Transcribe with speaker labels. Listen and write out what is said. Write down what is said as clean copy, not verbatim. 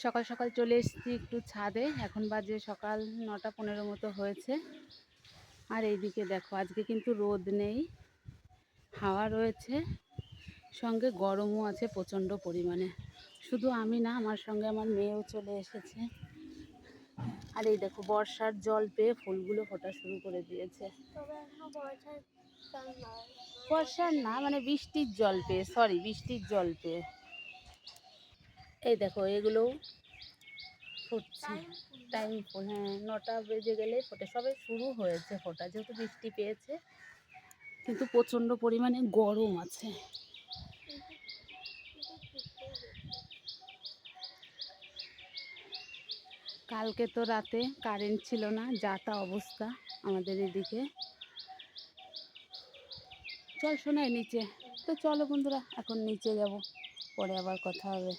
Speaker 1: সকাল সকাল চলে এসেছি একটু ছাদে। এখন বাজে সকাল 9টা 15 মতো হয়েছে। আর এইদিকে দেখো, আজকে কিন্তু রোদ নেই, হাওয়া রয়েছে, সঙ্গে গরমও আছে প্রচণ্ড পরিমাণে। শুধু আমি না, আমার সঙ্গে আমার মেয়েও চলে এসেছে। আর এই দেখো, বর্ষার জল পেয়ে ফুলগুলো ফোটা শুরু করে দিয়েছে। বর্ষার না, মানে বৃষ্টির জল পেয়ে, বৃষ্টির জল পেয়ে। এই দেখো, এগুলোও ফুটছে। টাইম ফুল, হ্যাঁ, 9টা বেজে গেলে ফোটে। সবে শুরু হয়েছে ফোটা, যেহেতু বৃষ্টি পেয়েছে, কিন্তু প্রচণ্ড পরিমাণে গরম আছে। কালকে তো রাতে কারেন্ট ছিল না, যা তা অবস্থা আমাদের এদিকে। চল শোনাই নিচে, তো চলো বন্ধুরা, এখন নিচে যাব, পরে আবার কথা হবে।